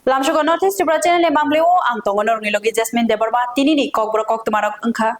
Lamshogo Northeast Tripura Channel Mambleo ang tongonor ngilogi Jasmine Deborba tinini kokbro kok tumarok engka.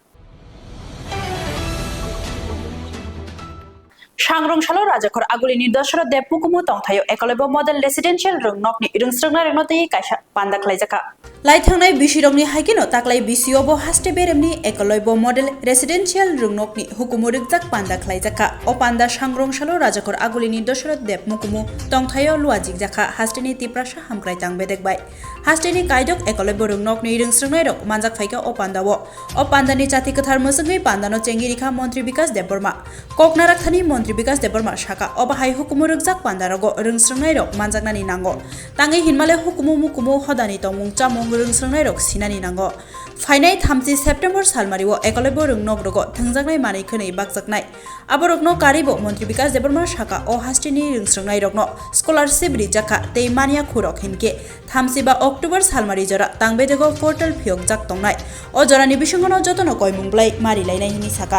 Shangrongshalo Rajakor Aguli Nidashara Depukumu Tongtayo Ekolebo Model Residential Room Nokni Irungstrangna Renoti Kaisha Panda Klaijaka. Laithangnai bisirokni haikino taklai bisiobo haste beremni Ekolebo Model Residential Room Nokni Hukumurikjak Panda Klaijaka. O Panda Shangrongshalo Rajakor Aguli Nidashara Depukumu Tongtayo Luajigjaka Hasteni Tiprasha Hamkraitang Bedekbai. Hasteni Kaidok Ekolebo Room Nokni Irungstrangnai Rok Manjak Faika O Pandawo. O Pandani Chati Kathar Musungi Pandano Chengirika Montri Bikas Deborma. Koknarakhani Montri Bikas Deborma Shaka Obahai Hukumurukjak Pandarago Rungsrangnai Rok Manjaknani Nango Tangi Hinmale Hukumu Mukumu Hodani Tomung Chamung Rungsrangnai Rok Sinani Nango Fainai 30 September Salmariwo Ekolebo Rungnogrogo Thangjaknai Mani Khonei Bakjaknai Aborokno Karibo Montri Bikas Deborma Shaka O Hastini Rungsrangnai Rokno Scholarship Rijaka Tei Mania Khurok Hinke 30 October Salmari Jora Tangbedego Portal Phiok Jak Tongnai O Jorani Bishangono Jotono Koimunglai Mari Lainai Hini Saka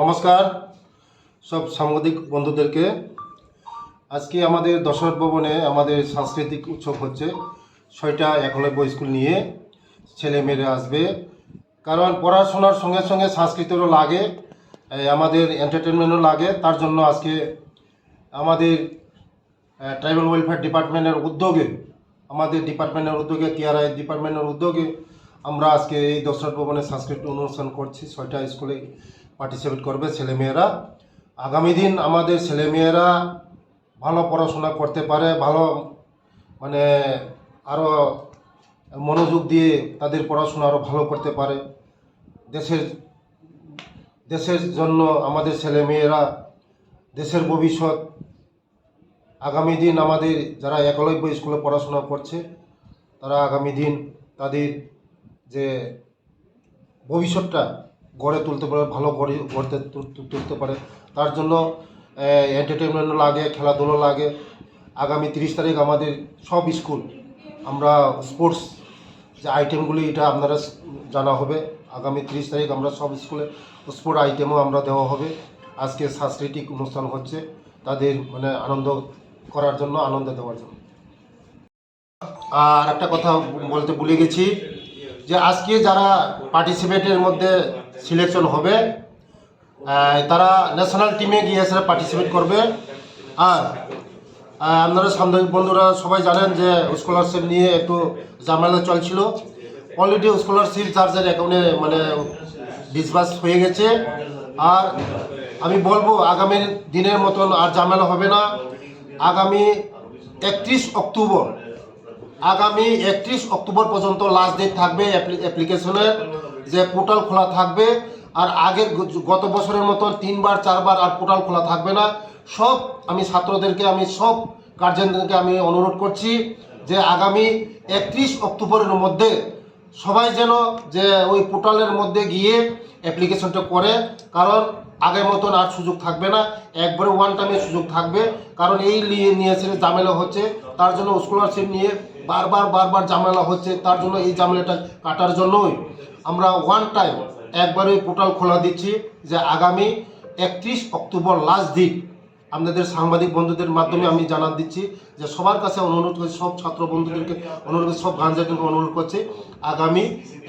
নমস্কার সব সাংবাদিক বন্ধুদেরকে আজকে আমাদের দশরথ ভবনে আমাদের সাংস্কৃতিক উৎসব হচ্ছে ৬টা একলব্য স্কুল নিয়ে ছেলেমেয়েরা আসবে কারণ পড়াশোনার সঙ্গে সঙ্গে সংস্কৃতিরও লাগে আমাদের এন্টারটেইনমেন্টও লাগে তার জন্য আজকে আমাদের ট্রাইবাল ওয়েলফেয়ার ডিপার্টমেন্টের উদ্যোগে টিআরআই ডিপার্টমেন্টের উদ্যোগে আমরা আজকে এই দশরথ ভবনে সাংস্কৃতিক অনুষ্ঠান করছি ৬টা স্কুলে পার্টিসিপেট করবে ছেলেমেয়েরা আগামী দিন আমাদের ছেলেমেয়েরা ভালো পড়াশোনা করতে পারে ভালো মানে আরও মনোযোগ দিয়ে তাদের পড়াশোনা আরও ভালো করতে পারে দেশের জন্য আমাদের ছেলেমেয়েরা দেশের ভবিষ্যৎ আগামী দিন আমাদের যারা একলব্য স্কুলে পড়াশোনা করছে তারা আগামী দিন তাদের যে ভবিষ্যৎটা গড়ে তুলতে পারে ভালো গড়তে তুলতে পারে তার জন্য এন্টারটেইনমেন্ট লাগে খেলাধুলো লাগে আগামী 30 তারিখ আমাদের সব স্কুল আমরা স্পোর্টস যে আইটেমগুলি এটা আপনারা জানা হবে আগামী 30 তারিখ আমরা সব স্কুলে স্পোর্ট আইটেমও আমরা দেওয়া হবে আজকে সাংস্কৃতিক অনুষ্ঠান হচ্ছে তাদের মানে আনন্দ করার জন্য আনন্দ দেওয়ার জন্য আর একটা কথা বলতে ভুলে গেছি যে আজকে যারা পার্টিসিপেটের মধ্যে সিলেকশন হবে তারা ন্যাশনাল টিমে গিয়ে এসে পার্টিসিপেট করবে আর আপনারা সাংবাদিক বন্ধুরা সবাই জানেন যে স্কলারশিপ নিয়ে একটু ঝামেলা চলছিল অলরেডি স্কলারশিপ চার্জের অ্যাকাউন্টে মানে ডিসবার্স হয়ে গেছে আর আমি বলবো আগামী দিনের মতন আর ঝামেলা হবে না আগামী 31 অক্টোবর পর্যন্ত লাস্ট ডেট থাকবে অ্যাপ্লিকেশনের যে পোর্টাল খোলা থাকবে আর আগের গত বছরের মতো 3বার 4বার আর পোর্টাল খোলা থাকবে না সব আমি ছাত্রদেরকে আমি সব গার্জেনদেরকে আমি অনুরোধ করছি যে আগামী 31 অক্টোবরের মধ্যে সবাই যেন যে ওই পোর্টালের মধ্যে গিয়ে অ্যাপ্লিকেশনটা করে কারণ আগের মতন আর সুযোগ থাকবে না একবারে ওয়ান টাইমে সুযোগ থাকবে কারণ এই নিয়ে ঝামেলা হচ্ছে তার জন্য স্কলারশিপ নিয়ে বারবার ঝামেলা হচ্ছে তার জন্য এই ঝামেলাটা কাটার জন্যই আমরা ওয়ান টাইম একবারে পোর্টাল খোলা দিচ্ছি যে আগামী 31 অক্টোবর লাস্ট দিন আপনাদের সাংবাদিক বন্ধুদের মাধ্যমে আমি জানান দিচ্ছি যে সবার কাছে অনুরোধ করছি সব ছাত্র বন্ধুদেরকে অনুরোধ করছি সব গার্জিয়ানদেরকে অনুরোধ করছি আগামী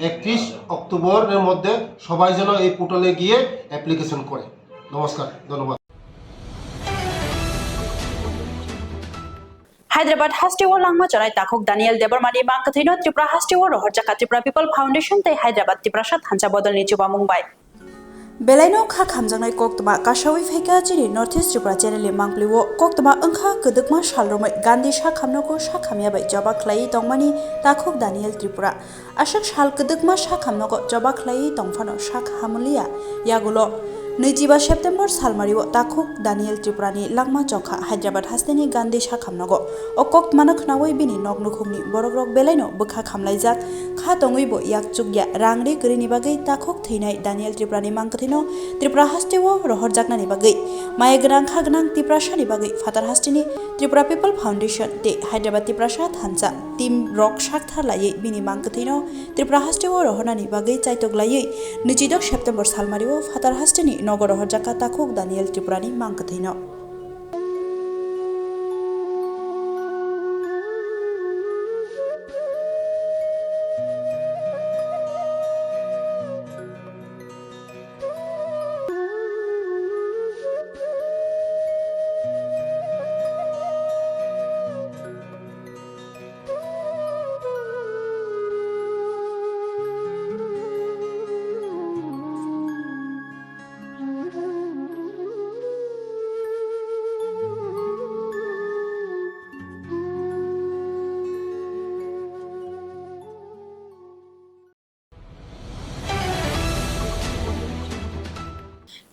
31 অক্টোবরের মধ্যে সবাই যেন এই পোর্টালে গিয়ে অ্যাপ্লিকেশন করে নমস্কার ধন্যবাদ Hyderabad Hastiwo Langma Chonai Takhok Daniel Debormani Mangkathino Tripura Hastiwo Rohorjaka Tripura People Foundation Tei Hyderabad Tripura Shat Hancha Bodol ni Chuba Mumbai Belaino kha khamjangnai koktoma kashawi phaika chini Northeast Tripura Channel Mangpliwo koktoma angkha kedukma shalromai Gandhi sha khamnoko sha khamya bai joba khlai tongmani Takhok Daniel Tripura ashak shal kedukma sha khamnoko joba khlai tongphano sha khamulia yagulo 25 September Salmariwo Takhok Daniel Tripurani Langma Chokha Hyderabad Hasteni Gandhi sha khamnago okok manakhnawai bini noknukhumni borokrok belaino bukha khamlaijak kha tongwibo yak chugya rangri grini bagai Takhok theinai Daniel Tripurani mangkathino Tripura Hastiwo rohorjaknani bagai maegrang khagnang Tripura shani bagai Fatar Hastini Tripura People Foundation te Hyderabad Tripura Shat Hancha team rock shakthar lai bini mangkathino Tripura Hastiwo rohornani bagai chaitoglai 22 September Salmariwo Fatar Hastini Nogor Rohorjaka Takhok Daniel Tripurani Mangkathino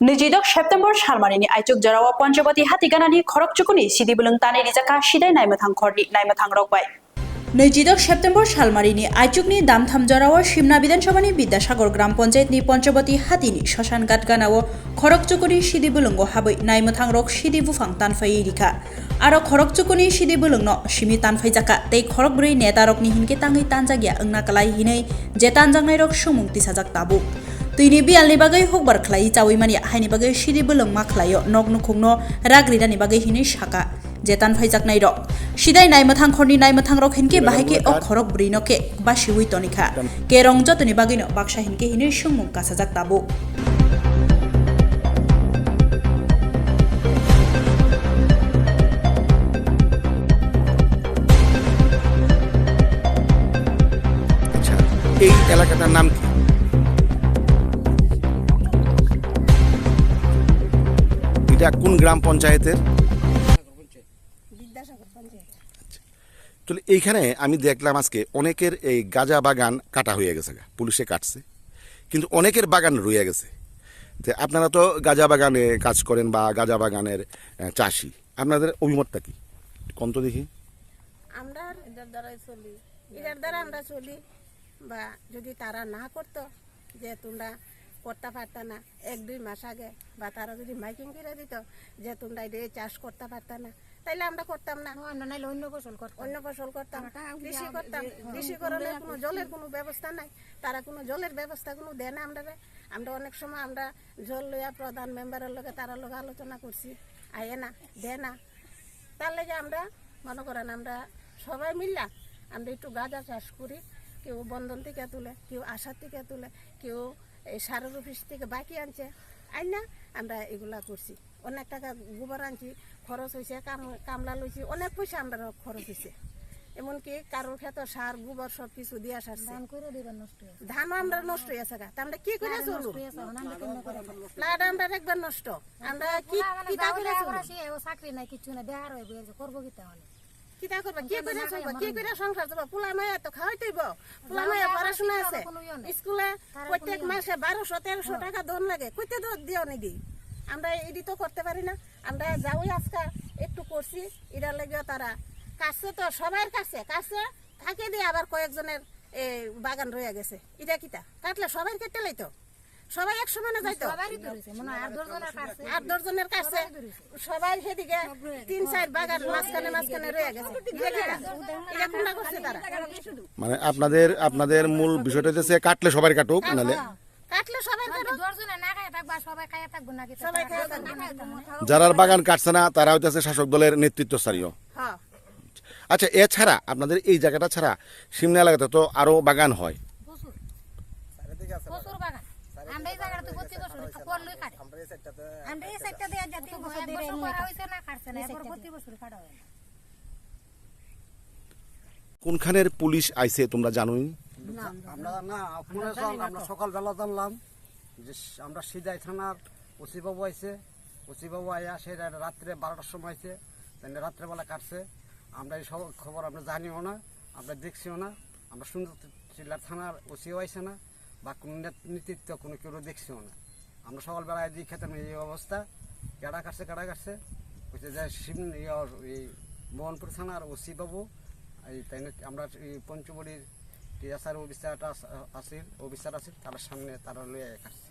नैजिदक September सालमारिनि आइचुक जरावा पन्चवती हातिगानानि खरकचुकुनि सिदिबुलुं तानि रिजाका सिदाय नायमथां खरनि नायमथां रकबाय नैजिदक September सालमारिनि आइचुकनि दामथाम जरावा शिमना विधानसभानि विद्यासागर ग्राम पन्चायतनि पन्चवती हातिनि शशान गाटगानाव खरकचुकुनि सिदिबुलुंगो हाबै नायमथां रक सिदि बुफां तानफायै रिखा आरो खरकचुकुनि सिदिबुलुंनो सिमि तानफायजाका तै खरकब्रै नेता रकनि हिनके ताङै तानजागिया ओंना कलाय हिनै जे तानजांनाय रक सुमुं तिसाजाक ताबु तुइनि बियालनि बागै हुकबार खलाई चावैमानि हाइनि बागै सिदिबुलुं मा खलायो नग नुखुंनो राग्रिदानि बागै हिनै साका जेतान फाइजाकनाय रक सिदाय नायमथां खरनि नायमथां रक हिनके बाहायके अ खरक ब्रिनके बासिवै तनिखा के रंग जतनि बागैनो बाक्सा हिनके हिनै सुमुं कासाजाक ताबु এই এলাকাটার নাম কি? এটা কোন গ্রাম পঞ্চায়েতের? তো এইখানে আমি দেখলাম আজকে অনেকের এই গাঁজা বাগান কাটা হয়ে গেছে, পুলিশে কাটছে, কিন্তু অনেকের বাগান রয়ে গেছে। তো আপনারা তো গাঁজা বাগানে কাজ করেন বা গাঁজা বাগানের চাষি, আপনাদের অভিমতটা কি কম তো দেখি। আমরা এদের দ্বারাই চলি, এদের দ্বারা আমরা চলি। বা যদি তারা না করতো যে তোমরা করতে পারত না 1-2 মাস আগে, বা তারা যদি মাইকিং করে দিত যে তোমরা এই চাষ করতে পারত না, তাইলে আমরা করতাম না, অন্য ফসল করতাম, কৃষি করতাম। কৃষি করলে কোনো জলের কোনো ব্যবস্থা নাই, তারা কোনো জলের ব্যবস্থা কোনো দেয় না আমরা। আমরা অনেক সময় আমরা জল লইয়া প্রধান মেম্বারের লগে তারা লগে আলোচনা করছি, আয়ে না দেয় না। তার লেগে আমরা মনে করেন আমরা সবাই মিললা আমরা একটু গাঁজা চাষ করি। কেউ বন্ধন থেকে তুলে, কেউ আশার থেকে তুলে, কেউ এই সারের অফিস থেকে বাকি আনছে, আইনা আমরা এগুলা করছি। অনেক টাকা গোবর আনছি, খরচ হয়েছে, কামলা লইছি, অনেক পয়সা আমরা খরচ হয়েছে। এমনকি কারোর ক্ষেত্রে সার গোবর সব কিছু দিয়ে সারছে, ধানও আমরা নষ্ট হয়েছে। তা আমরা কি করে চলবো? লাট আমরা একবার নষ্ট, আমরা কি করে চলবো? চাকরি নাই, কিছু নাই, বেহার হয়ে করবো কি তাহলে? কিতা করবা, কি করে চলবা, কি করে সংসার চলবা? পোলা মায়া তো খাওয়াই তৈব, পোলা মায়া পড়াশোনা আছে, স্কুলে প্রত্যেক মাসে 1200-1300 টাকা দন লাগে, কইতে দিও নাকি? আমরা এডি তো করতে পারি না। আমরা যাওই আজকে একটু করছি, এটার লাগে তারা কাছে তো সবার কাছে থাকে দিয়ে আবার কয়েকজনের বাগান রয়ে গেছে। এটা কিতা কাটলে সবাই কেটে লাইতো, সবাই এক সমানে যাইতো, 8-10 জনের কাছে সবাই সেদিকে 3-4 বাগান মাঝখানে রয়ে গেছে। এটা কোনটা করছে তারা? মানে আপনাদের মূল বিষয়টা হচ্ছে কাটলে সবাই কাটুক, নালে কাটলে সবাই কাটুক, সবাই খায় থাকবে। যারা বাগান কাটছে না তারা হইতেছে শাসক দলের নেতৃত্বস্থানীয়। হ্যাঁ। আচ্ছা, এছাড়া আপনাদের এই জায়গাটা ছাড়া সিমনা এলাকাতে তো আরো বাগান হয়। প্রচুর বাগান। আমরা এই জায়গাটা তো প্রতি বছর করলই কাটে। আমরা এই সাইডটা দিয়ে যাতে বছর করা হইছে না, কাটছে না, এরপর প্রতি বছর কাটা হয়। কোনখানের পুলিশ আইছে তোমরা জানোই? আমরা সকালবেলা জানলাম যে আমরা সিদাই থানার ওসিবাবু আইছে, ওসিবাবু আইয়া সে রাত্রে 12টার সময় আইছে, রাত্রেবেলা কাটছে। আমরা এই সব খবর আমরা জানিও না, আমরা দেখছিও না। আমরা সুন্দর থানার ওসিও আইছে না, বা কোনো নেতৃত্ব কোনো কেউ দেখছিও না। আমরা সকালবেলায় দিয়ে খেতাম এই অবস্থা, কাটা কাটছে হচ্ছে যে এই মোহনপুর থানার ওসিবাবু এই তাই আমরা এই পঞ্চবড়ির টিএসআর অফিসার আছে তার সামনে তারা লইয়া কাটছে।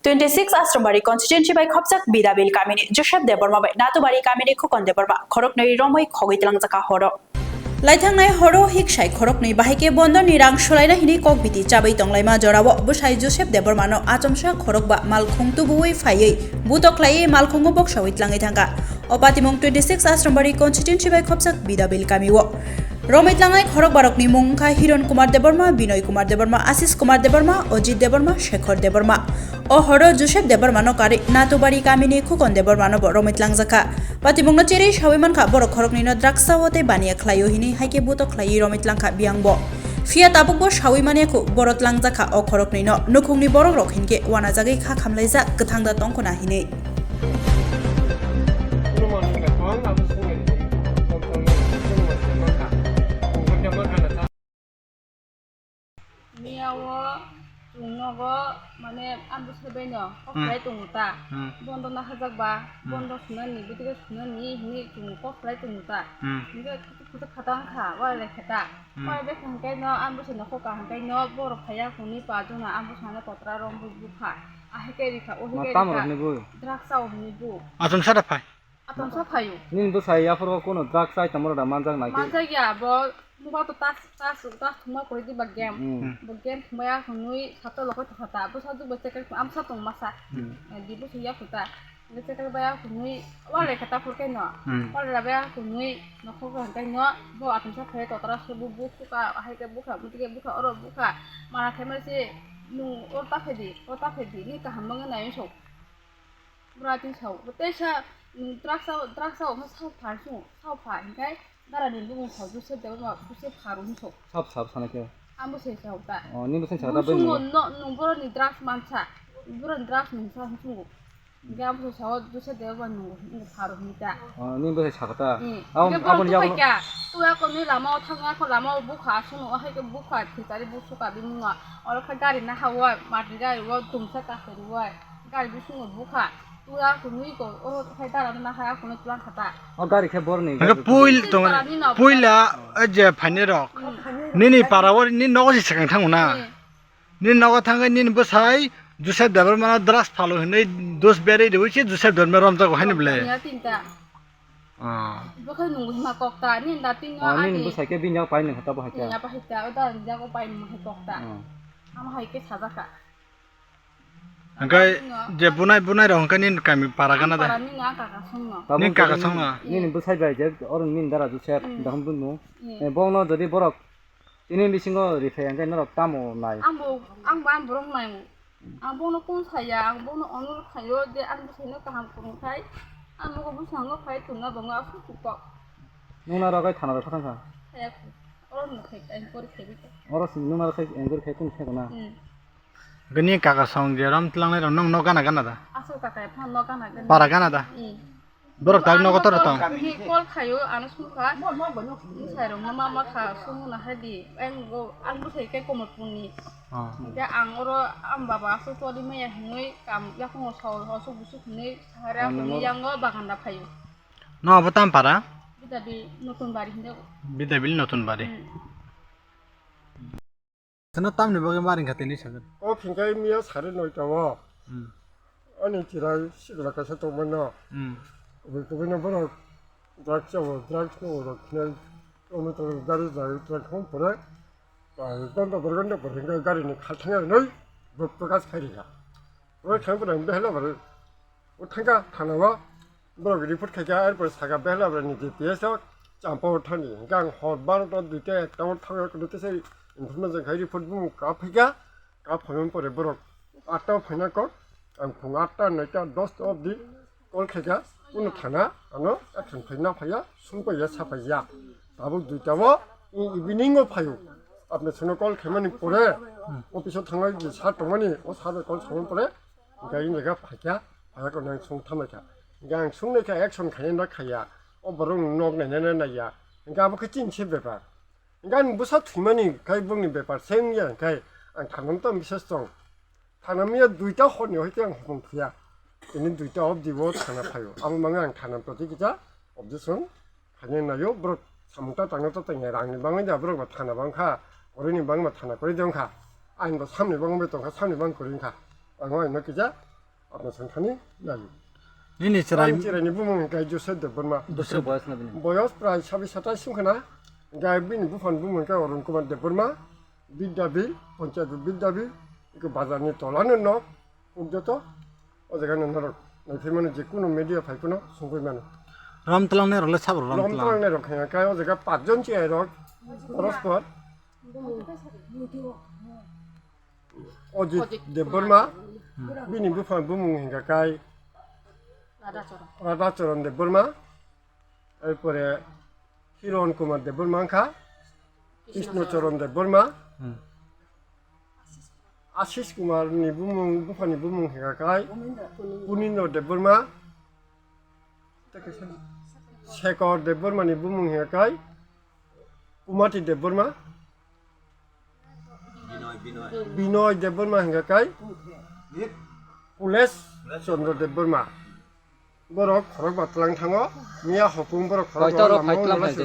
26 Astromari constituency by Khopchak Bidabil Kamini Joseph Deborma by Natubari Kamini Kukon Deborma Khorok Nei Romoi Khogitlang Jaka Horo Laithangnai Horo Hiksai Khorok Nei Bahike Bondon Nirang Sholaina Hini Kokbiti Chabai Tonglaima Jorawo Bushai Joseph Debormano Atomsha Khorokba Malkhung Tubuwi Faye Butoklai Malkhungo Bokshawit Langitanga Opatimong 26 Astromari constituency by Khopchak Bidabil Kamiwo Romitlangai Khorok Barokni Mungka Hiron Kumar Deborma Binoy Kumar Deborma Asis Kumar Deborma Ojit Deborma Shekhar Deborma O Horo Joseph Debormano Kari Natubari Kamini Kukon Debormano Romitlang Zaka Patimongno Chiri Shawiman Ka Borok Khoroknino Draksa Wote Bania Klayohini Haike Buto Klayi Romitlang Ka Biangbo Fiat Abukbo Shawimaniaku Borotlang Zaka O Khoroknino Nukungni Borok Rokhinke Wanazagi Ka Kamlaiza Gatangda Tongkona Hini মানে आंबो सेबायनो कफ्राय दङता बन्द ना हाजाकबा बन्द सुनानि बिदिनो सुनानि हिनि जुं कफ्राय दङता बिदिनो कुटा खाटा खा वाले खेता वाले बे खांगायनो आंबो सेनो खका खांगायनो बर' फाया खुनि बाजुना आंबो सानो कत्रा रं बुखा आहेकेरिखा ओहेकेरिखा द्राक्साव हिनिबु Atun sada pai. आतन सफायो nin bu sai afro kono drug sai tamoro da manjang na मा ke जायगा बो मुबा तो तास थुमा कोइ दि बागेम बागेम थुमाया खुनुइ सातो लखो थता बो सादु बच्चे के आम सा तंग मासा दि बो सैया खुता बच्चे के बाया खुनुइ वाले खता फुरके न वाले बाया खुनुइ नखो को हंकाइ न बो आतन सा फरे ततरा सबु बुखा हाइके बुखा मुतिके बुखा अरो बुखा माना खेमसे नु ओता फेदि नि का हमंग नाय सौ ब्राति सौ बतेसा द्राक्साव मा साव फारसु साव फा हंकाइ दारा नि बुं साव जुसे देव मा जुसे फारु सौ sap sana ke आंबो सेसाव दा nin bu sai sada ben सुंगो न बर नि द्राक्स मानसा बर नि द्राक्स मनसा सुंगो गाम साव जुसे देव नु फारु हिता nin bu sai sakata awon abon ya tu ya ko ni lama thanga ko lama bukha suno hai ke bukha thitari busuka binga ol kha gari na hawa mati gari wa tumsa ka wa gari bisungo bukha tu ya ko ni ko o khai dara na ha ko tulang khata o gari ke bor ni Aga puila aje phane rok. Nini parawar ni nogo si sakang thanguna. Ni nogo thanga ni bosai jusab dabar mana dras phalo hne dos bere de wichi jusab dor me romta ko hne ble. ya tinta Ah. bo khai nu ma kok ta ni da tinga nin bu sai ke bin ya pai ni khata ba ha ke ya pa hita o da ja ko pai ma kok ta am hai ke saja ka Angkai je bunai rong kan ni kami paragana da. para ni nga ka ka sungno Ni kaka songna. nin bu sai bai je oron min dara ju sep dahum bu nu bono jodi borok ini bisingo rife angkai norok tamo nai ang borong nai ang bono kun saya ang bono onur khayo de ang bisino kaham kurung khai ang mo ko busango khai tunga bonga su ko nuna rogai thana ro thang ka saya oron no khai kai kor khebi oros nuna ro khai engor khai kun khai na Gani kaka song je ram tlang le nong no gana da. aso ka kai phan no kana gan Paragana da. Borok tag no kotor tong. hi kol khayo anu su kha sai rong ma kha su na hadi ang go ang bu sai kai komot puni Ah. ya ang oro am baba su to di me ya hnoi kam ya ko so su busu ni hara ko ni yang go baganda phayo No abatam para. bidabi notun bari hinde Bidabil notun bare. Sana tam ni bagi maring khatini sagar. 핑가이 미야 살을 넣었다와 아니 지라 시그라 가서 또 만나 우리 그냥 보러 드락자고 그냥 오늘 또 가리 드락 홈 보래 던도 버건데 버건데 가리니 칼탕에 너희 뭐 가서 가리가 왜 전부 다 해라 버려 어떤가 하나와 뭐 리포트 가게 알고 사가 배라 버리니 뒤에서 짬뽕 타니 그냥 헛바로 또 뒤에 또 타고 그렇게 인포메이션 가리 리포트 보면 카페가 phone pore borok atta phone ko ang phung atta naita 10 of the kol khega unu thana ano action phina phaya sumko ya sa phaya babu duita wo evening o phayo apne suno kol khemani pore office thanga ji sa tongani o sa kol song pore gai nega phaya phaya ko nang sung thamaka gang sung ne ka action khaya na khaya o borong nok ne ne na ya nga ba khin che bepa nga musa thimani gai bungni bepa sengya gai ang tanam to misasong tanamia duita honi hoite ang hong thia ini duita of the world kana phayo am manga ang tanam to tikija objection khane na yo bro samta tangna to tang rang ni bang ja bro ba thana bang kha orini bang ma thana kori dong kha ain ba samni bang be tong kha samni bang korin kha angoi no kija apna sankhani na Nini cerai ni bumung kai jo sed de burma dosa boys na bin boyos prai 27 sim khana gai bin bufan bumung ka orun kuman de burma বিদ্যাবি panchayat বিদ্যাবি একটু বাজার নিয়ে তলানো ন উদ্যত ও যেখানে নরক নথি মানে যে কোনো মিডিয়া ফাই কোনো সঙ্গে মানে ram tlang ne role sabro ram tlang. লমতং নে রক্ষা কায় ও জায়গা পাঁচজন চেয়ে রক পরস্পর অজিত দেববর্মা বিনি বুফান বুমুং হিঙ্গা কায় রাধাচরণ দেববর্মা এরপরে হিরণ কুমার দেববর্মা খা কৃষ্ণচরণ দেববর্মা आशीष कुमार नि बुमुं बुफानि बुमुं हेगाखाय पुनिन्द्र देबबर्मा शेखर देबबर्मा नि बुमुं हेगाखाय कुमाति देबबर्मा बिनय देबबर्मा हेगाखाय पुलेस चन्द्रदेव बोरमा बर' खरक बातलां थाङो मिया हपुं बर' खरक কয়টার ফাইট লাগাই যে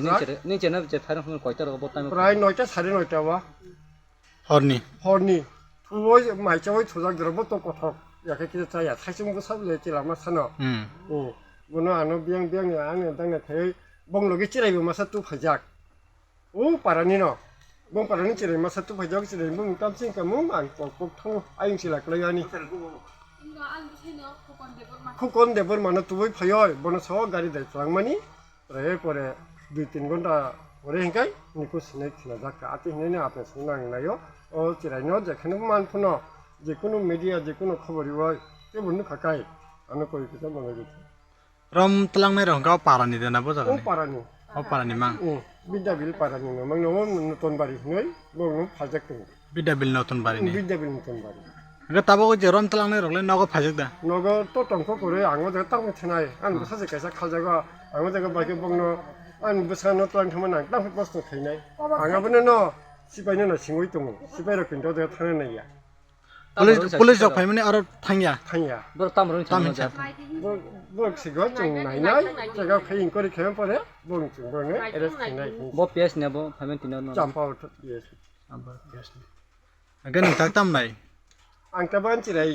নিচে না যে ফাইট কয়টার বর্তমানে प्राय 9টা 9:30 बा হরনি हरनि थुवै माइचावै थुजाक द्रबो तो कथक याखे कि जाया थाइसुंबो साबले चिलामा सानो बुनो आनो बियां बियां आनो दांना थाय बंलगे चिराइबो मासा तु फाइजाक ओ पारानि न बं पारानि चिराइ मासा तु फाइजाक चिराइ बं तामसिं कामु आं पक थां आइं सिलाकलायानि खुकन देबर मानो तुबै फायय बनो स गारि दाइफ्लांमानि रे परे 2-3 घन्टा परे हिंकाय निको सिनाय खिना जाका आति हिनायनि आपने सुनांनायो ओ चिराइनो जेखने मानफुनो जेकुनु मिडिया जेकुनु खबरिवाय तेबुनु खाकाय आनो कोइ किता मगै রম তলাংনাই রং গাও পারানি দেনা ओ বোঝাগোন पारानि ও পারানি মাং बिदाबिल पारानि न मंगनो नतनबारि नै बंनो फाजाक दं বিদ্যাবিল নতুন বাড়িনি बिदाबिल नतनबारि তাবো যে রম তলাংনাই রংলে নগো ফাজক দা नगो तो टंको करे आङो जे तांग थनाय आं बसाजे कायसा खालजागा आङो जे बाइके बंनो आं बसानो तलां थमन आं तांग बस्तो थैनाय आङाबोनो न सिबायनो न सिङै दङ सिबायरो किन्थु जे थानो नाया পুলিশ জক ফাইমানে আর থাঙ্গিয়া थांया बर तामरनि তামিন थांनो बक सिगो जों नायनाय जायगा खैन करे खेम परे बं जों बङो एरेस्ट खालामनाय ब पिएस नेबो फाइमेन तिनो न जाम्पाव येस गन थाक तामनाय आं ताबान चिराय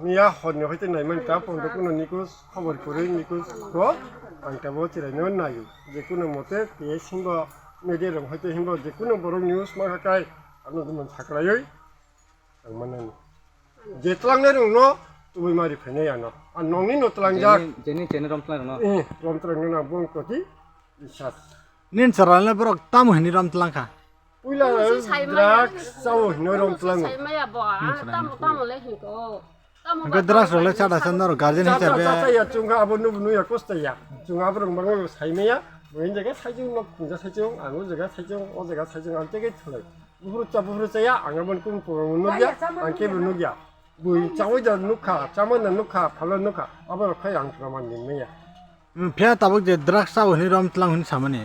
मिया हरनो हयते नायमोन ता पन्द कुनो निको खबर करे निको को आं ताबो चिरायनो नायो जेकुनो मते पे सिंबो मेडिया रं हयते हिंबो जेकुनो बर' निउज माखाय आनो दुमन साख्रायै आं माने जेतलांने रंनो तुबै मारि फैनायानो आ नंनि नतलांजाक जेनि जेनि रम तलां न रमत्रंनो ना बं कति बिसास নিন সরালে বরক তামু হিনি রম তলাংখা पुइला द्राग चाव हिनो रमतलां গে দ্রাস রলে চাডা সন্দর গার্জেন হিসাবে ya chunga abo nu ya kosta ya chunga abo rong bang saimaya boin jaga saijung nok kunja saijung anu jaga saijung o jaga saijung ante ge thlai buhuru cha ya angabon kum nu ya angke nu ya bui chawai da nukha chaman na nukha phala nukha abo khai ang praman ni me ya ফিয়া তাবক যে দ্রাস চাও হিনি রম তলাং হিনি সামনে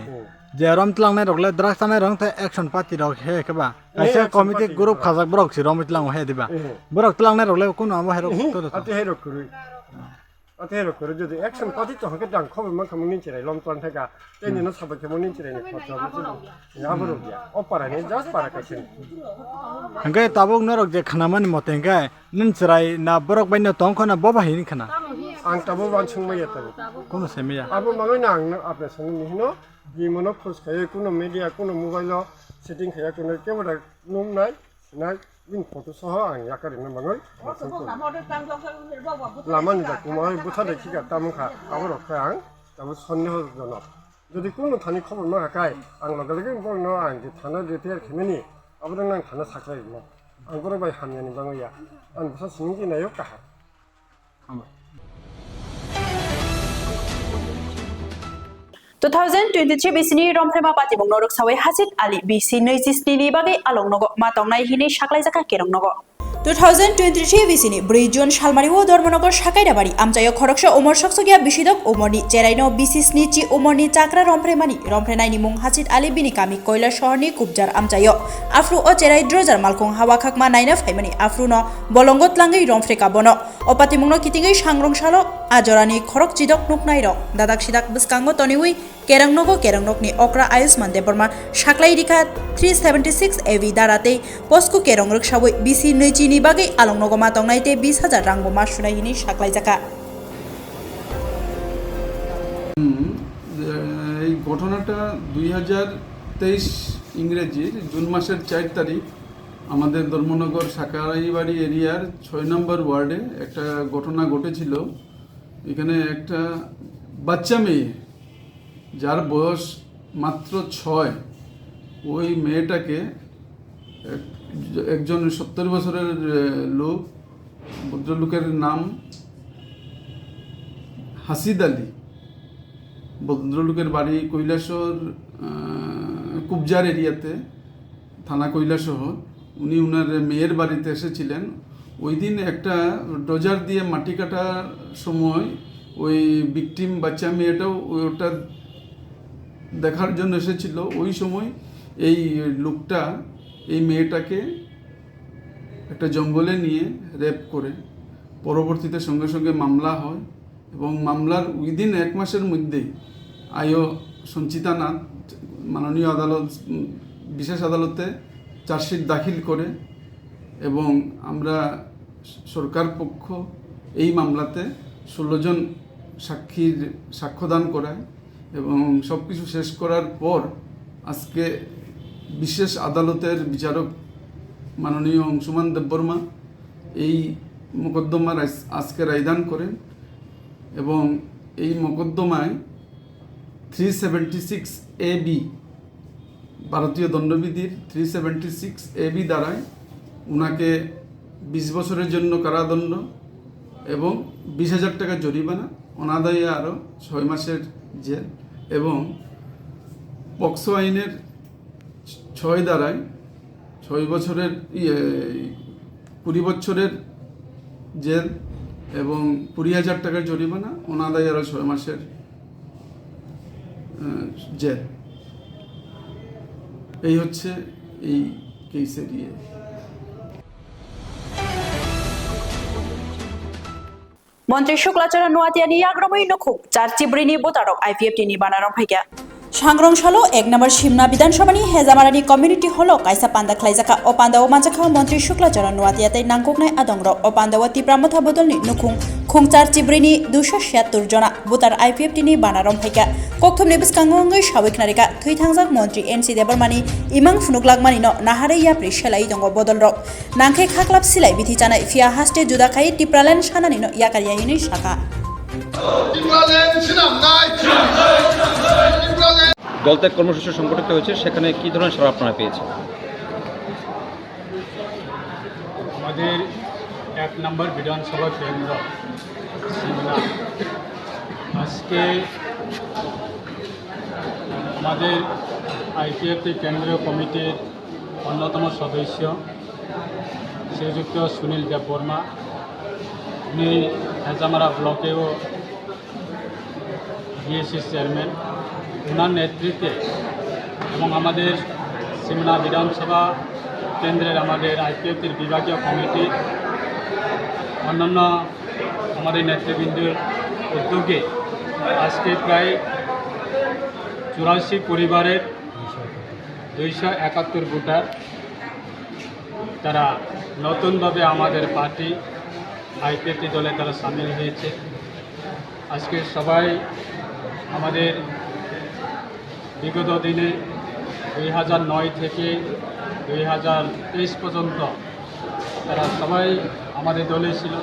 যে রম তলাংনাই রগলে দ্রাস তানাই রং তে action party রগ হে কেবা কাইসা committee group খাজাক বরক C রম তলাং হে দিবা বরক তলাংনাই রগলে কোন আমা হেরক তো ate hero kuru jodi action party to hake dang khobe man khamung ni chirai lom tlan thaka teni no sabak ke monin chirai ni khotro ya boro ya opara ni just para kasin hangge tabok norok je khanamani motenga nin chirai na borok baino tongkhona boba hini khana ang tabo ban chungma ya tabo kono semiya abo mangai na ang apne sung ni hino gi mono phus khaye kuno media kuno mobile lo setting khaya kuno kebara num nai nai bin photo soho ang yakari na mangai laman da kumai butha dekhi ga tamkha aboro khang tabo sonneho jono যদি কোনো Thani খবর না কাই আং লগে লগে বলনো আং যে থানা repair খেমেনি aboro nang thana saklai na ang boro bai hamyani bangaya ang basa singi nayo kaha 2023 बिसिनि रमफ्रेमा पातिबुं नरक सावै हाजिद आली बिसि 27 नि बागै आलं नगो मातंनाय हिनि साख्लाय जाका केरं नगो 2023 बिसिनि 4 जुन सालमारिव धर्मनगर साकायदाबारि आमजायो खरकसा उमर सकसगिया बिसिदक उमरनि जेराइनो बिसिसनि ची उमरनि चाक्रा रमफ्रेमानि रमफ्रेनायनि मुं हाजिद आली बिनि गामि कयला शहरनि कुबजार आमजायो आफ्रु ओ जेराइ द्रजार मालखं हावा खाकमा नायना फाइमानि आफ्रुनो बलंगत लांगै रमफ्रेका बनो अपाति मुंनो कितिङै सांग्रंसालो आजरानि खरक जिदक नुकनायरो दादाक सिदाक बसकांगो तनिउइ केरंनगनि अक्रा आयुष्मान देबरमा साख्लाय रिखा 376 एवी दाराते पस्कु केरं रक्षावै बिसि नैजिनि बागै आलंनगो मातंनायते 20,000 रांबो मासुनायनि साख्लाय जाका এই ঘটনাটা 2023 ইংরেজির জুন মাসের 4 তারিখ আমাদের ধর্মনগর সাকারাইবাড়ি এরিয়ার 6 নম্বর ওয়ার্ডে একটা ঘটনা ঘটেছিল। এখানে একটা বাচ্চা মেয়ে যার বয়স মাত্র 6, ওই মেয়েটাকে একজন 70 বছরের লোক, ভদ্রলোকের নাম হাসিদ আলী, ভদ্রলোকের বাড়ি কৈলাসহর কুবজার এরিয়াতে, থানা কৈলাসহর। উনি ওনার মেয়ের বাড়িতে এসেছিলেন। ওই দিন একটা ডোজার দিয়ে মাটি কাটার সময় ওই ভিকটিম বাচ্চা মেয়েটাও ওটা দেখার জন্য এসেছিল। ওই সময় এই লোকটা এই মেয়েটাকে একটা জঙ্গলে নিয়ে রেপ করে পরবর্তীতে সঙ্গে সঙ্গে মামলা হয় এবং মামলার উইদিন 1 মাসের মধ্যেই আইও সঞ্চিতা নাথ মাননীয় আদালত বিশেষ আদালতে চার্জশিট দাখিল করে এবং আমরা সরকার পক্ষ এই মামলাতে 16 জন সাক্ষীর সাক্ষ্যদান করায় এবং সব কিছু শেষ করার পর আজকে বিশেষ আদালতের বিচারক মাননীয় অংশুমান দেববর্মা এই মোকদ্দমার আজকে রায়দান করেন এবং এই মোকদ্দমায় 376 AB ভারতীয় দণ্ডবিধির 376 AB দ্বারায় উনাকে 20 বছরের জন্য কারাদণ্ড এবং 20,000 টাকা জরিমানা, অনাদায়ী আরও 6 মাসের জেল এবং পক্সো আইনের 6 দ্বারায় 6 বছরের 20 বছরের জেল এবং 20,000 টাকার জরিমানা, অনাদায়ী আরও 6 মাসের জেল। এই হচ্ছে এই কেসের মন্ত্রী শুক্লাচরণ নোয়াতিয়ানি আগ্রমী নখুক চার চিবরিনি বোতারক IPFTনি বানারং ফাইকা সাংগ্রংশালো 1 নম্বর সিমনা বিধানসভানি হেজামারানি কমিউনিটি হলো কাইসা পান্দা খাইজাকা ও পান্দাও মানজাখা মন্ত্রী শুক্লাচরণ নোয়াতিয়াতে নাংকুকনাই আদংর ও পান্দাও তিপ্রামথা বদলনি নুখুং খুংচার চিবরিনি 276 জনা বোতার IPFTনি বানারং ফাইকা কক্থমনি বিসকাঙ্গঙ্গৈ সাবিক নারিকা থুই থাংজাক মন্ত্রী NC দেবরমানি ইমাং ফুনুকলাগমানি ন নাহারে ইয়াপ্রি সেলাই দঙ্গ বদলরক নাংখে খাকলাপ সিলাই বিধি জানাই ফিয়া হাস্টে জুদাখাই টিপ্রালেন সানানি ন ইয়াকারিয়াইনি শাখা দলত্যাগ কর্মসূচি সংগঠিত হয়েছে, সেখানে কি ধরনের সাড়া আপনারা পেয়েছেন? আমাদের 1 নম্বর বিধানসভা কেন্দ্র সিমনা আজকে আমাদের IPFT কেন্দ্রীয় কমিটির অন্যতম সদস্য শ্রীযুক্ত সুনীল দেববর্মা, উনি হেজামারা ব্লকেও BSC চেয়ারম্যান, ওনার নেতৃত্বে এবং আমাদের সিমনা বিধানসভা কেন্দ্রের আমাদের IPFTর বিভাগীয় কমিটির অন্যান্য আমাদের নেতৃবৃন্দের উদ্যোগে আজকে প্রায় 84 পরিবারের 271 ভোটার তারা নতুনভাবে আমাদের পার্টি IPFT দলে তারা সামিল হয়েছে। আজকে সবাই আমাদের বিগত দিনে 2009 থেকে 2023 পর্যন্ত তারা সবাই আমাদের দলে ছিল।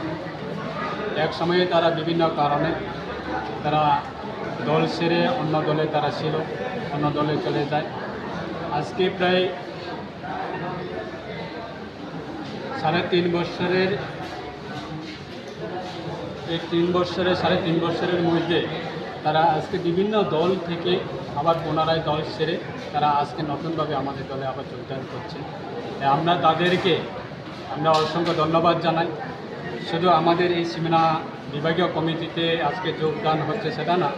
এক সময়ে তারা বিভিন্ন কারণে তারা দল ছেড়ে অন্য দলে তারা ছিল, অন্য দলে চলে যায়। আজকে প্রায় 3.5 বছরের 3.5 বছরের মধ্যে তারা আজকে বিভিন্ন দল থেকে আবার পুনরায় দল ছেড়ে তারা আজকে নতুনভাবে আমাদের দলে আবার যোগদান করছে। আমরা তাদেরকে অসংখ্য ধন্যবাদ জানাই। শুধু আমাদের এই সিমনা বিভাগীয় কমিটিতে আজকে যোগদান হচ্ছে সেটা না,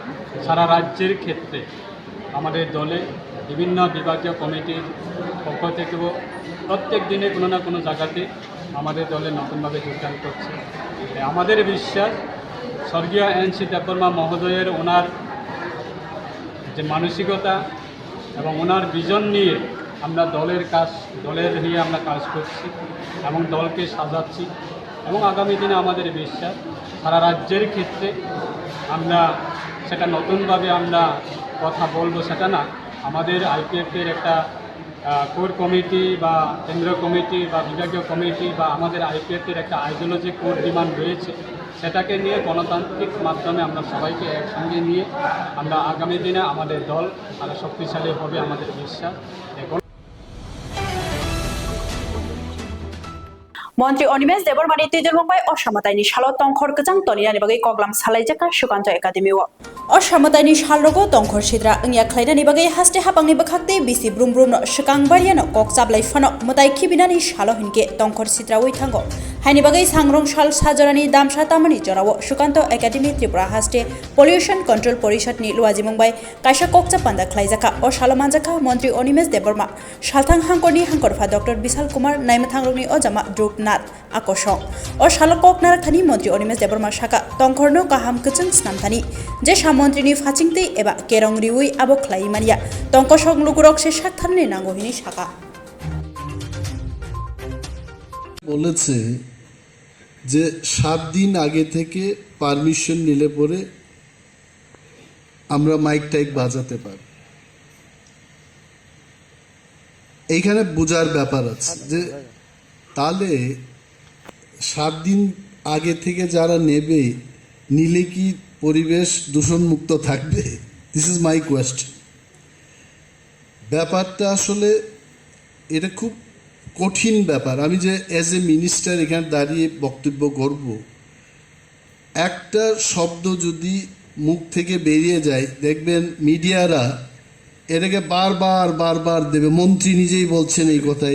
সারা রাজ্যের ক্ষেত্রে আমাদের দলে বিভিন্ন বিভাগীয় কমিটির পক্ষ থেকেও প্রত্যেক দিনে কোনো না কোনো জায়গাতে আমাদের দলে নতুনভাবে যোগদান করছে। আমাদের বিশ্বাস স্বর্গীয় NC দেববর্মা মহোদয়ের ওনার যে মানসিকতা এবং ওনার ভিজন নিয়ে আমরা দলের নিয়ে আমরা কাজ করছি এবং দলকে সাজাচ্ছি এবং আগামী দিনে আমাদের বিশ্বাস সারা রাজ্যের ক্ষেত্রে আমরা সেটা নতুনভাবে আমরা কথা বলবো সেটা না, আমাদের IPFTর একটা কোর কমিটি বা কেন্দ্রীয় কমিটি বা বিভাগীয় কমিটি বা আমাদের IPFTর একটা আইডিওলজি কোর ডিমান্ড রয়েছে, সেটাকে নিয়ে গণতান্ত্রিক মাধ্যমে আমরা সবাইকে একসঙ্গে নিয়ে আমরা আগামী দিনে আমাদের দল আরও শক্তিশালী হবে আমাদের বিশ্বাস। মন্ত্রী অনিমেষ দেবরমানি তিজুরমংবাই অসমতাইনি সালো তংখর গজাং তনিয়ানি বাগै কগলাম সালাইজাকা সুকান্ত একাডেমিও অসমতাইনি সালরগো তংখর সিদ্রা इंया ख्लाइनानि बागै हास्टे हापांनि बखाक्ते बिसि ब्रुम ब्रुम सुकां बारियानो कक जाबलाय फानो मताइ खिबिनानि सालो हिनके तंखर सिद्रा वै थांगो হাইনি বাগै सांग्रं साल साजरानि दामसा तामानि जराव सुकान्त एकाडेमि त्रिपुरा हास्टे पल्यूशन कंट्रोल परिषदनि लुवाजिमुंबाय कायसा कक्सा पान्दा खलाइजाखा अ सालमानजाखा मन्त्री अनिमेश देबबर्मा सालथां हांकरनि हांकरफा डॉक्टर विशाल कुमार नाइमथांग्रंनि अजामा ड्रुकनाथ आकर्षण अ सालकक नारकथानि मन्त्री अनिमेश देबबर्मा साका तंखरनो गाहाम कचन स्नामथानि जे सामन्त्रिनि फाचिंतै एबा केरं रिउइ आबो खलाइमानिया तंकसक लुगुरक से साथारनि नांगौहिनि साका বলেছে যে 7 দিন আগে থেকে পারমিশন নিলে পরে আমরা মাইক টাইক বাজাতে পারি। এইখানে বোঝার ব্যাপার আছে যে তাহলে 7 দিন আগে থেকে যারা নেবে নিলে কি পরিবেশ দূষণমুক্ত থাকবে? This is my question. ব্যাপারটা আসলে এটা খুব কঠিন ব্যাপার। আমি যে অ্যাজ এ মিনিস্টার এখানে দাঁড়িয়ে বক্তব্য করব, একটা শব্দ যদি মুখ থেকে বেরিয়ে যায় দেখবেন মিডিয়ারা এটাকে বারবার দেবে, মন্ত্রী নিজেই বলছেন এই কথা।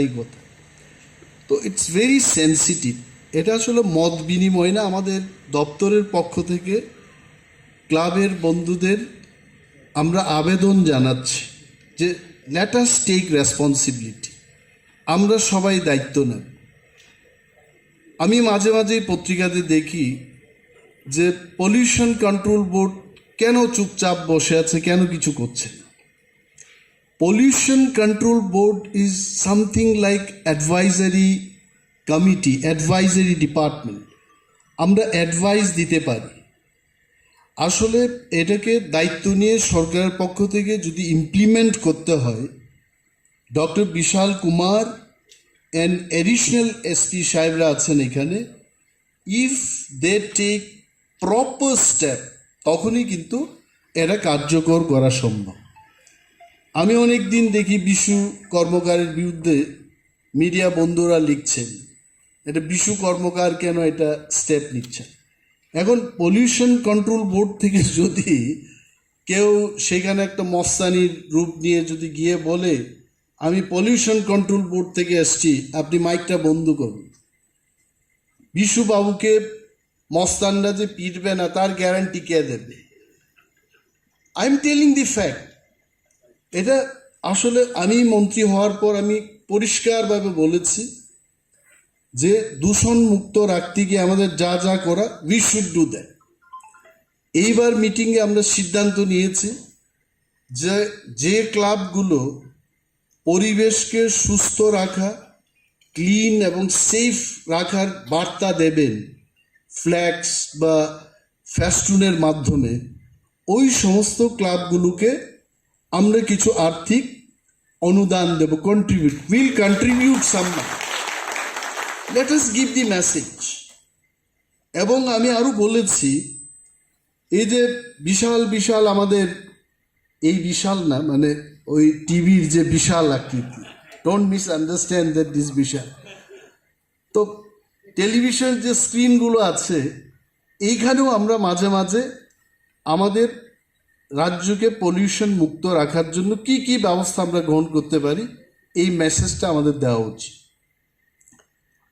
তো ইটস ভেরি সেন্সিটিভ। এটা আসলে মত বিনিময় না, আমাদের দপ্তরের পক্ষ থেকে ক্লাবের বন্ধুদের আমরা আবেদন জানাচ্ছি যে লেট আস টেক রেসপন্সিবিলিটি, আমরা সবাই দায়িত্ব নেব। আমি মাঝে মাঝে পত্রিকাতে দেখি যে পলিউশন কন্ট্রোল বোর্ড কেন চুপচাপ বসে আছে, কেন কিছু করছে না। Pollution control board is something like advisory committee, advisory department. আমরা অ্যাডভাইস দিতে পারি। আসলে এটাকে দায়িত্ব নিয়ে সরকারের পক্ষ থেকে যদি ইমপ্লিমেন্ট করতে হয়, doctor Vishal Kumar and additional SP সাহেবরা আছেন এখানে, if they take proper step তখনই কিন্তু এটা কার্যকর করা সম্ভব। আমি অনেক দিন দেখি বিশু কর্মকারের বিরুদ্ধে মিডিয়া বন্ধুরা লিখছেন, এটা বিশু কর্মকার কেন এটা স্টেপ নিচ্ছে। এখন পলিউশন কন্ট্রোল বোর্ড থেকে যদি কেউ সেখানে একটা মস্তানির রূপ নিয়ে যদি গিয়ে বলে আমি পলিউশন কন্ট্রোল বোর্ড থেকে এসছি, আপনি মাইকটা বন্ধ করুন, বিশুবাবুকে মস্তানরা যে পিটবে না তার গ্যারান্টি কে দেবে? I am telling the fact. এটা আসলে আমি মন্ত্রী হওয়ার পর আমি পরিষ্কারভাবে বলেছি যে দূষণ মুক্ত রাখতে গিয়ে আমাদের যা যা করা উই শুড ডু দ্যাট। এইবার মিটিংয়ে আমরা সিদ্ধান্ত নিয়েছি যে ক্লাবগুলো পরিবেশকে সুস্থ রাখা, ক্লিন এবং সেফ রাখার বার্তা দেবেন ফ্ল্যাক্স বা ফেস্টুনের মাধ্যমে, ওই সমস্ত ক্লাবগুলোকে আমরা কিছু আর্থিক অনুদান দেব, will contribute some money. Let us give the message. এবং আমি আরও বলেছি এই যে বিশাল আমাদের, এই বিশাল না মানে ওই টিভির যে বিশাল আকৃতি, don't misunderstand that this বিশাল। তো টেলিভিশন যে স্ক্রিনগুলো আছে এইখানেও আমরা মাঝে মাঝে আমাদের রাজ্যকে পলিউশন মুক্ত রাখার জন্য কি কি ব্যবস্থা আমরা গ্রহণ করতে পারি, এই মেসেজটা আমাদের দেওয়া উচিত।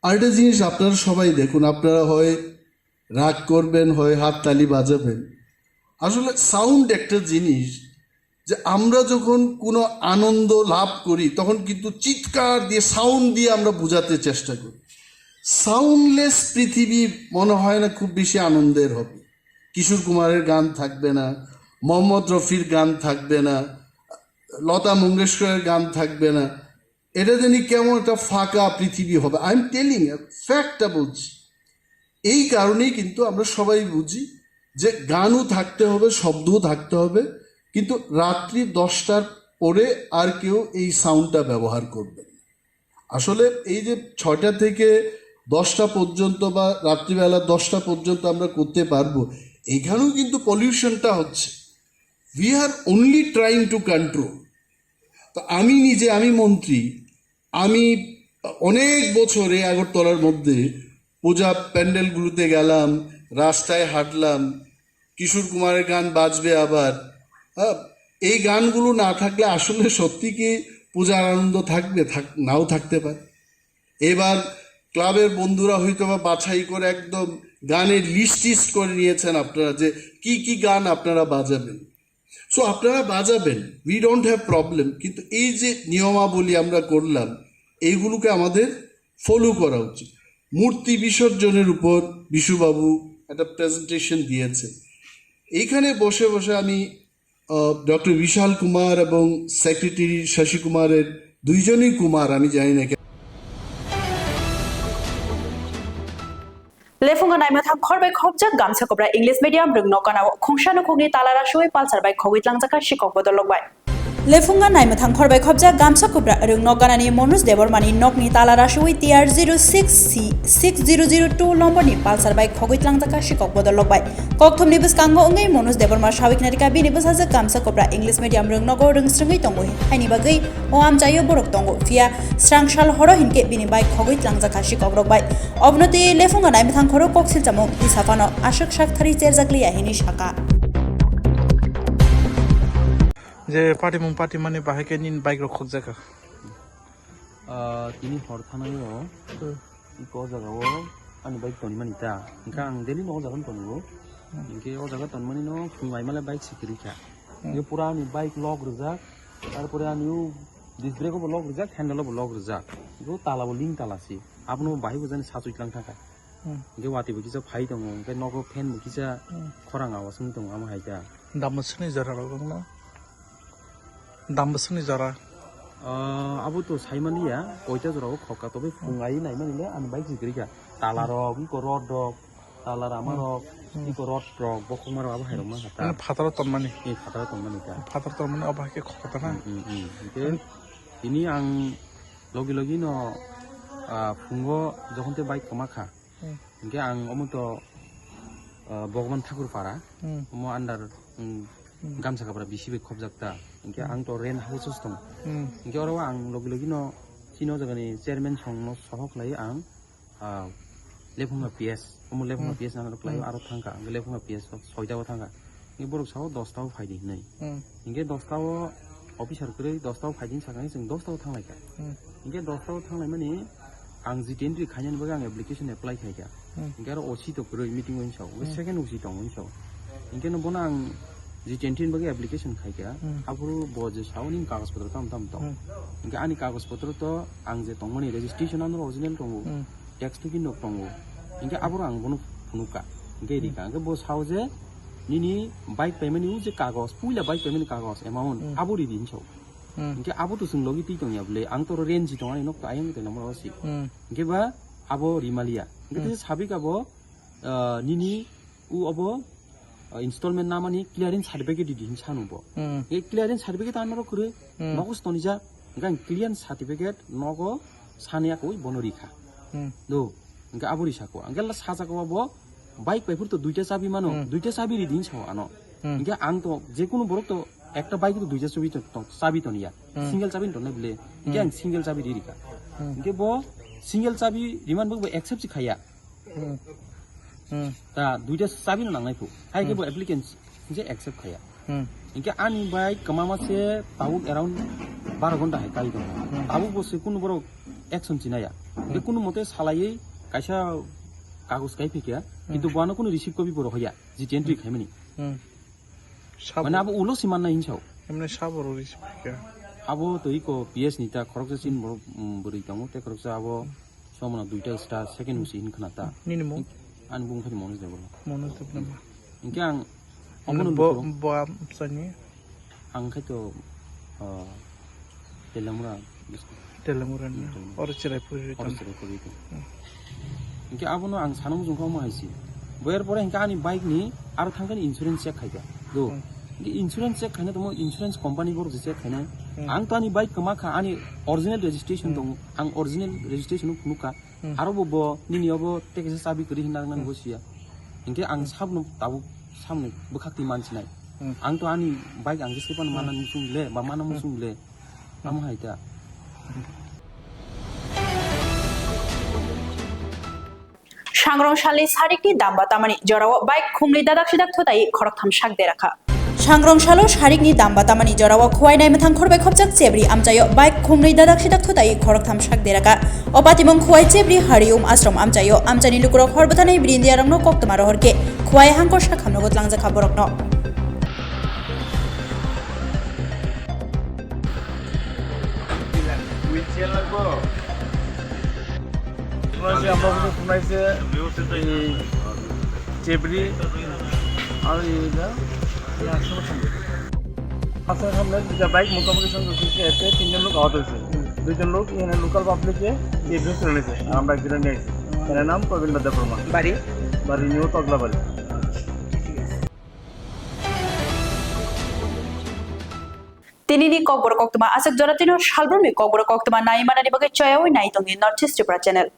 আরেকটা জিনিস আপনারা সবাই দেখুন, আপনারা হয় রাগ করবেন, হয় হাততালি বাজাবেন। আসলে সাউন্ড একটা জিনিস যে আমরা যখন কোনো আনন্দ লাভ করি তখন কিন্তু চিৎকার দিয়ে সাউন্ড দিয়ে আমরা বোঝাতে চেষ্টা করি। সাউন্ডলেস পৃথিবী মনে হয় না খুব বেশি আনন্দের হবে। কিশোর কুমারের গান থাকবে না, মোহাম্মদ রফির গান থাকবে না, লতা মঙ্গেশকরের গান থাকবে না, এটা জানি কেমন একটা ফাঁকা পৃথিবী হবে। আই এম টেলিং ফ্যাক্টটা বলছি। এই কারণেই কিন্তু আমরা সবাই বুঝি যে গানও থাকতে হবে, শব্দও থাকতে হবে, কিন্তু রাত্রি 10টার পরে আর কেউ এই সাউন্ডটা ব্যবহার করবে না। আসলে এই যে 6টা থেকে 10টা পর্যন্ত বা রাত্রিবেলা 10টা পর্যন্ত আমরা করতে পারবো, এইখানেও কিন্তু পলিউশনটা হচ্ছে। We are only trying to control. তো আমি মন্ত্রী, আমি অনেক বছরে আগরতলার মধ্যে পূজা প্যান্ডেলগুলোতে গেলাম, রাস্তায় হাঁটলাম, কিশোর কুমারের গান বাজবে আবার। এই গানগুলো না থাকলে আসলে সত্যি কি পূজার আনন্দ থাকবে? নাও থাকতে পারে। এবার ক্লাবের বন্ধুরা হয়তো বা বাছাই করে একদম গানের লিস্ট করে নিয়েছেন আপনারা যে কি কি গান আপনারা বাজাবেন। সো আপনারা বাজাবেন, উই ডোন্ট হ্যাভ প্রবলেম, কিন্তু এই যে নিয়মাবলী আমরা করলাম এইগুলোকে আমাদের ফলো করা উচিত। মূর্তি বিসর্জনের উপর বিশুবাবু একটা প্রেজেন্টেশন দিয়েছে। এইখানে বসে বসে আমি ডক্টর বিশাল কুমার এবং সেক্রেটারি শশী কুমারের দুইজনই কুমার, আমি জানি না Lefunga naima tham khorbai khobjak gamsa kobra English medium rung nokana khongshano khongni talara shui palsar bai khogit langjaka shikok bodolokbai. Lefunga naima tham khorbai khobjak gamsa kobra rung nokana ni Manoj Debormani nokni talara shui TR 06C 6002 lomboni palsar bai khogit langjaka shikok bodolokbai. Kokthom ni biskango ongai Manoj Deborma shawik narika bini basaja gamsa kobra English medium rung nogo rung stringai tongo haini bagai o amjayo borok tongo via strangshal horo hinke bini bai khogit langjaka shikok rokbai. Obnoti lefunga naima tham khoro koksil jamok disapano ashok shakthari cherjakli ahini shaka. যে party মানে বাহাকে নিন bike রক্ষক জায়গা তিনি হর থানায়ও eco জায়গাও আনি bike Toni Manita Inca আং দেলি ন জাগান তনিও ইনকে ও জায়গা তনি মানি ন ফুমাই মালে বাইক সিকিরিকা ইয়ে পুরা আনি বাইক লক রজাক তারপরে আনিও ডিস ব্রেকও লক রজাক হ্যান্ডেলও লক রজাক ইকো তালাবো লিং তালাসি আপনো বাহিবো জানি সাচুইতলাং থাকা ইনকে ওয়াতিবো কিসা ফাই দङ ইনকে নগো ফেন কিসা খরাং আওয়াসং দङ আমা হাইতা দামসনি জরা রগংনা দামবসনি জরা আবু তো সাইমানিয়া কয়টা জরাও খকা তবে ফুঙ্গাই নাইমানিলে আমি বাইক জিগরিকা তালারক ইকো রড রক তালার আমারক ইকো রড রক বকমার আবু হাইরম না হাতা ফাতার তনমানি এই ফাতার তনমানি কা ফাতার তনমানি অবাকে খকতা না তিনি আং লগি লগি ন ফুঙ্গো যখনতে বাইক কমাখা ইনকে আং অমত ভগবান ঠাকুর পাড়া অম আন্ডার গামছা কাপড়া বিসিবে খবজাকতা ইনকে আং তো রেন হাউসস দं ইনকে অরাव आं লগি লগি न চিনো জাগানি চেয়ারম্যান সংनो सहक লাই आं लेफुंगा पिएस अम लेफुंगा पिएस नांगो लाई आरो थांगा लेफुंगा पिएस 6टाव थांगा इ बरक साव 10टाव फाइदिं नै इनके 10टाव अफिसार करै 10टाव फाइदिं सागानि जों 10टाव थांलायका इनके 10टाव थांनाय माने आं जितेन्द्रि खायनानबो आं एप्लिकेशन एप्लाइ खायगा इनके आरो ओसी तो करै मिटिं वइनसाव सेकेन्ड ओसी दं वइनसाव इनके न बना आं जितेन्द्रिन बगे एप्लिकेशन खायगा आबुरु बजे सावनि कागज पत्र ताम दं इनके आनि कागज पत्र तो आं जे दंमनि रेजिस्ट्रेशन आनो ओरिजिनल दं टेक्स्ट टु किनो दं इनके आबुरु आं बनु फुनुका इनके रिका इनके बो साव जे निनि बाइक पेमेन्ट उ जे कागज पुइला बाइक पेमेन्ट कागज एमाउन्ट आबुरि दिनसाव इनके आबु तो जों लगि ति दं याबले आं तो रेन्ज दं आनि नक आयम ते नम्बर ओसि इनके बा आबो रिमालिया इनके साबिकाबो निनि उ अबो इंस्टॉलमेंट नामानि क्लियरेंस सर्टिफिकेट दिदिन सानुबो ए क्लियरेंस सर्टिफिकेट आनरो करे नगस तनिजा गां क्लियरेंस सर्टिफिकेट नगो सानिया कोइ बनरिखा दो गां आबरिसाको आंगेला साजाकोबो बाइक पाइफोर तो दुइटा चाबी मानो दुइटा चाबि दिदिन साव आनो इनके आं तो जे कोनो बरक तो একটা বাইক তো দুইটা চাবি তো নিয়া সিঙ্গেল চাবি তো নেবলে ইনকে আং সিঙ্গেল চাবি দিরিকা ইনকে বো সিঙ্গেল চাবি রিমান বো एक्सेप्ट খায়া তা দুইটা চাবি নাংনাইখো হাইকে বো এপ্লিকেন্ট যে एक्सेप्ट खाया इनके आनी बाइक कमामासे ताऊ अराउंड 12 घंटा है काई दं ताऊ बसे कुनु बरो एक्शन चिनाया बे कुनु मते सालायै कायसा कागज काई फेकिया किन्तु बानो कुनु रिसिभ कपि बरो हया जितेन्द्रि खायमनि माने अब उलो सिमान ना हिंसाव हमने साबरो रिसिभ फेकिया आबो तो इको पीएस निता खरकसे सिन बरो दं ते खरकसे आबो समना दुइटा स्टार सेकेन्ड मुसि हिन खनाता निनिमो आन बुंफानि मनोज देबो नामा इनके आं अमन बो सनि आं खायतो तेलामुरा और चिरायपुर इनके आबोनो आं सानो जुंखाव माहायसि बयर परे इनके आनि बाइक नि आरो थांगानि इन्सुरेन्स चेक खायगा दो इनके इन्सुरेन्स चेक खायना दमो इन्सुरेन्स कंपनी बर जे चेक खायना आं तो आनि बाइक कमा खा आनि ओरिजिनल रेजिस्ट्रेशन दं आं ओरिजिनल रेजिस्ट्रेशन फुनुका आरो बो निनियावबो टेक्स साबि करि हिनांगन बसिया इनके आं साबनो ताबु सामने बखाक्ति मानसिनाय आं तो आनि बाइक आं गेसेपान माना मुसुंले बा माना मुसुंले आम हायता सांग्रंशालि सारिकनि दामबा तामानि जराव बाइक खुंनि दादाक सिदाक थताय खरकथाम साक दे राखा सांग्रं सालो शारिकनि दाम्बा तामानि जराव खुवाइनाय मथां खरबाय खबजाक चेब्रि आमचायो बाइक खुंनै दादाक सिदाक थुदाय खरकथाम साक देराका अपातिमं खुवाइ चेब्रि हारिउम आश्रम आमचायो आमचानि लुकुरक हरबथानाय ब्रिन्दियारंनो कक्तमा रहरके खुवाइ हांको साखामनो गतलांजाखा बरकनो চেবরি আর আসার সামনে দুটা বাইক মুখোমুখি সঙ্গে এতে 3জন লোক আহত হয়েছে 2জন লোক এখানে লোকাল পাবলিকে চেবরি তুলে নিয়েছে আমরা একজনে নিয়ে আসছি এর নাম প্রবীণ দাদা বর্মা বাড়ি নিউ তগলা বাড়ি tinini kokbor koktuma asek joratino shalbroni kokbor koktuma nai manani bagai chayawai nai tongi North East Tripura channel